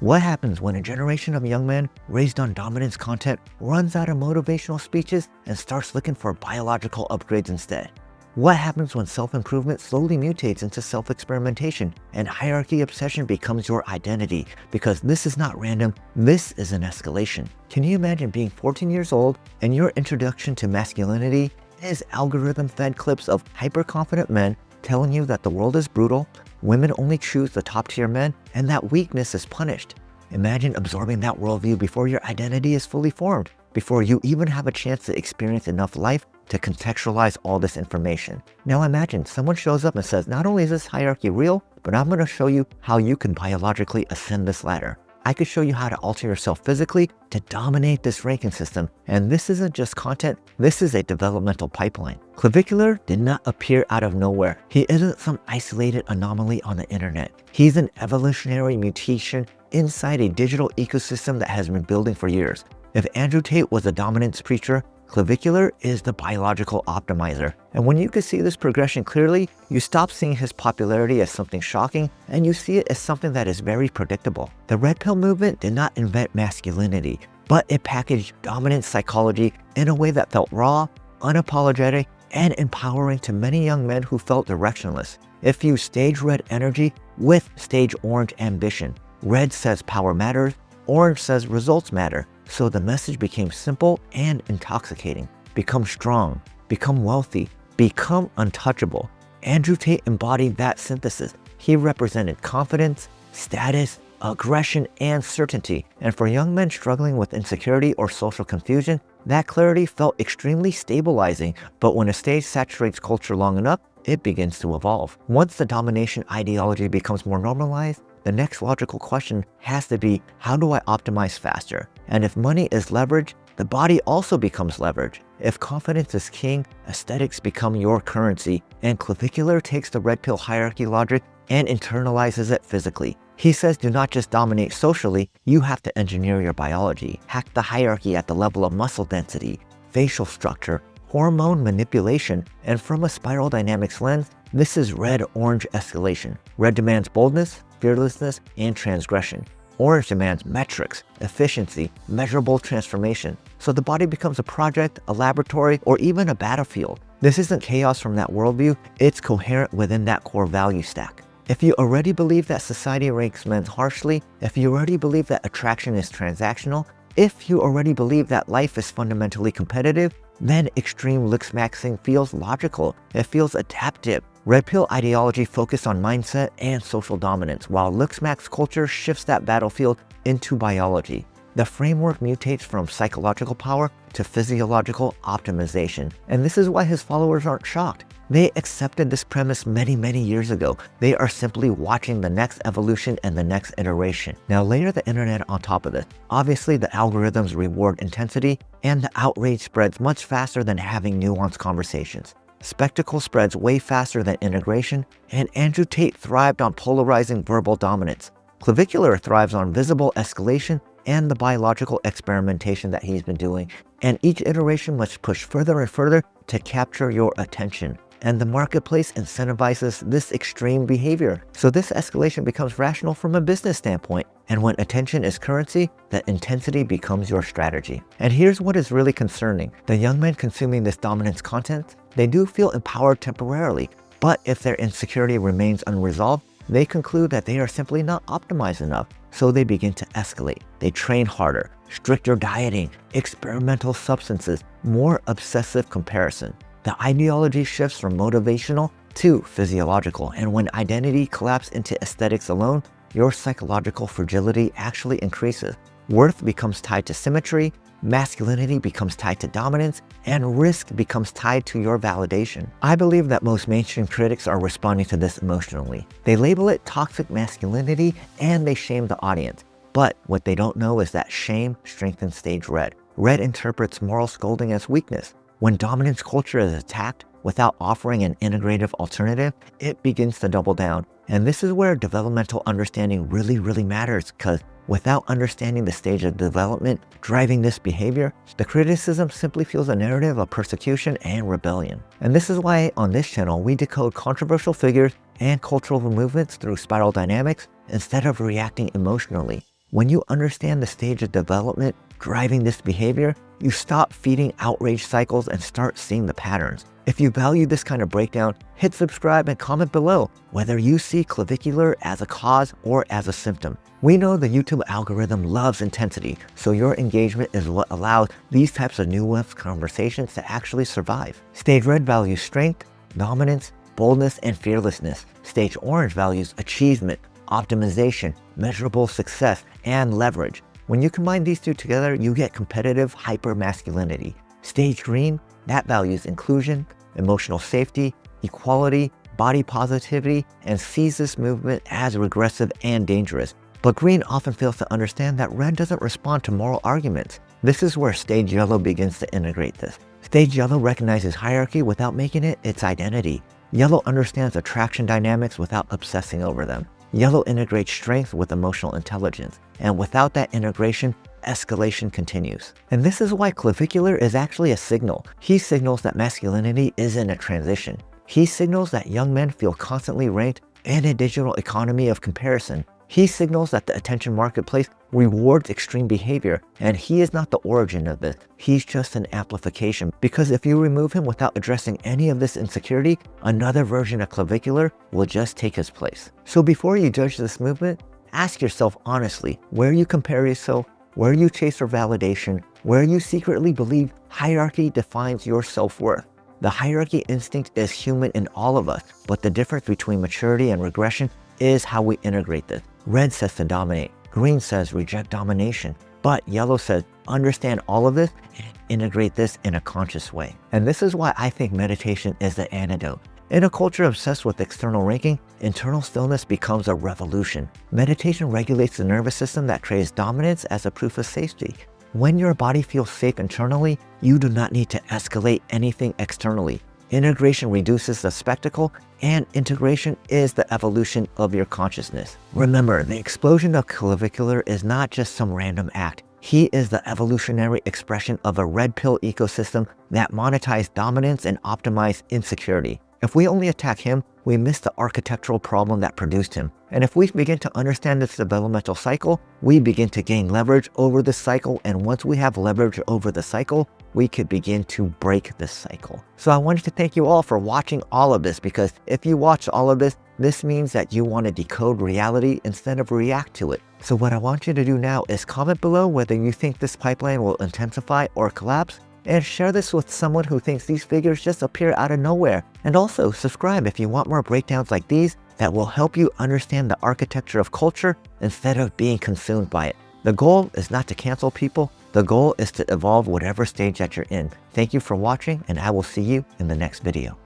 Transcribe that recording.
What happens when a generation of young men raised on dominance content runs out of motivational speeches and starts looking for biological upgrades instead? What happens when self-improvement slowly mutates into self-experimentation and hierarchy obsession becomes your identity? Because this is not random, this is an escalation. Can you imagine being 14 years old and your introduction to masculinity is algorithm-fed clips of hyper-confident men telling you that the world is brutal, women only choose the top-tier men, and that weakness is punished? Imagine absorbing that worldview before your identity is fully formed, before you even have a chance to experience enough life to contextualize all this information. Now imagine someone shows up and says, not only is this hierarchy real, but I'm going to show you how you can biologically ascend this ladder. I could show you how to alter yourself physically to dominate this ranking system. And this isn't just content, this is a developmental pipeline. Clavicular did not appear out of nowhere. He isn't some isolated anomaly on the internet. He's an evolutionary mutation inside a digital ecosystem that has been building for years. If Andrew Tate was a dominance preacher, Clavicular is the biological optimizer. And when you can see this progression clearly, you stop seeing his popularity as something shocking and you see it as something that is very predictable. The Red Pill movement did not invent masculinity, but it packaged dominant psychology in a way that felt raw, unapologetic, and empowering to many young men who felt directionless. It fused stage red energy with stage orange ambition. Red says power matters, orange says results matter. So the message became simple and intoxicating. Become strong, become wealthy, become untouchable. Andrew Tate embodied that synthesis. He represented confidence, status, aggression, and certainty. And for young men struggling with insecurity or social confusion, that clarity felt extremely stabilizing. But when a stage saturates culture long enough, it begins to evolve. Once the domination ideology becomes more normalized, the next logical question has to be, how do I optimize faster? And if money is leverage, the body also becomes leverage. If confidence is king, aesthetics become your currency, and Clavicular takes the red pill hierarchy logic and internalizes it physically. He says do not just dominate socially, you have to engineer your biology, hack the hierarchy at the level of muscle density, facial structure, hormone manipulation, and from a spiral dynamics lens, this is red-orange escalation. Red demands boldness, fearlessness, and transgression. Orange demands metrics, efficiency, measurable transformation. So the body becomes a project, a laboratory, or even a battlefield. This isn't chaos from that worldview, it's coherent within that core value stack. If you already believe that society ranks men harshly, if you already believe that attraction is transactional, if you already believe that life is fundamentally competitive, then extreme looksmaxxing feels logical. It feels adaptive. Red pill ideology focused on mindset and social dominance, while looksmax culture shifts that battlefield into biology. The framework mutates from psychological power to physiological optimization. And this is why his followers aren't shocked. They accepted this premise many years ago. They are simply watching the next evolution and the next iteration. Now layer the internet on top of this. Obviously the algorithms reward intensity and the outrage spreads much faster than having nuanced conversations. Spectacle spreads way faster than integration, and Andrew Tate thrived on polarizing verbal dominance. Clavicular thrives on visible escalation and the biological experimentation that he's been doing, and each iteration must push further and further to capture your attention. And the marketplace incentivizes this extreme behavior. So this escalation becomes rational from a business standpoint. And when attention is currency, the intensity becomes your strategy. And here's what is really concerning. The young men consuming this dominance content, they do feel empowered temporarily. But if their insecurity remains unresolved, they conclude that they are simply not optimized enough. So they begin to escalate. They train harder, stricter dieting, experimental substances, more obsessive comparison. The ideology shifts from motivational to physiological, and when identity collapses into aesthetics alone, your psychological fragility actually increases. Worth becomes tied to symmetry, masculinity becomes tied to dominance, and risk becomes tied to your validation. I believe that most mainstream critics are responding to this emotionally. They label it toxic masculinity and they shame the audience. But what they don't know is that shame strengthens stage red. Red interprets moral scolding as weakness. When dominance culture is attacked without offering an integrative alternative, it begins to double down. And this is where developmental understanding really matters, because without understanding the stage of development driving this behavior, the criticism simply feels a narrative of persecution and rebellion. And this is why on this channel, we decode controversial figures and cultural movements through spiral dynamics instead of reacting emotionally. When you understand the stage of development driving this behavior, you stop feeding outrage cycles and start seeing the patterns. If you value this kind of breakdown, hit subscribe and comment below whether you see clavicular as a cause or as a symptom. We know the YouTube algorithm loves intensity, so your engagement is what allows these types of nuanced conversations to actually survive. Stage red values strength, dominance, boldness, and fearlessness. Stage orange values achievement, optimization, measurable success, and leverage. When you combine these two together, you get competitive hyper-masculinity. Stage green, that values inclusion, emotional safety, equality, body positivity, and sees this movement as regressive and dangerous. But green often fails to understand that red doesn't respond to moral arguments. This is where stage yellow begins to integrate this. Stage yellow recognizes hierarchy without making it its identity. Yellow understands attraction dynamics without obsessing over them. Yellow integrates strength with emotional intelligence, and without that integration, escalation continues. And this is why clavicular is actually a signal. He signals that masculinity is in a transition. He signals that young men feel constantly ranked in a digital economy of comparison. He signals that the attention marketplace rewards extreme behavior, and he is not the origin of this. He's just an amplification, because if you remove him without addressing any of this insecurity, another version of clavicular will just take his place. So before you judge this movement, ask yourself honestly where you compare yourself, where you chase for validation, where you secretly believe hierarchy defines your self-worth. The hierarchy instinct is human in all of us, but the difference between maturity and regression is how we integrate this. Red says to dominate, green says reject domination, but yellow says understand all of this and integrate this in a conscious way. And this is why I think meditation is the antidote. In a culture obsessed with external ranking, internal stillness becomes a revolution. Meditation regulates the nervous system that craves dominance as a proof of safety. When your body feels safe internally, you do not need to escalate anything externally. Integration reduces the spectacle, and integration is the evolution of your consciousness. Remember, the explosion of clavicular is not just some random act. He is the evolutionary expression of a red pill ecosystem that monetized dominance and optimized insecurity. If we only attack him, we miss the architectural problem that produced him. And if we begin to understand this developmental cycle, we begin to gain leverage over the cycle. And once we have leverage over the cycle, we could begin to break this cycle. So I wanted to thank you all for watching all of this, because if you watch all of this, this means that you want to decode reality instead of react to it. So what I want you to do now is comment below whether you think this pipeline will intensify or collapse, and share this with someone who thinks these figures just appear out of nowhere. And also subscribe if you want more breakdowns like these that will help you understand the architecture of culture instead of being consumed by it. The goal is not to cancel people. The goal is to evolve whatever stage that you're in. Thank you for watching, and I will see you in the next video.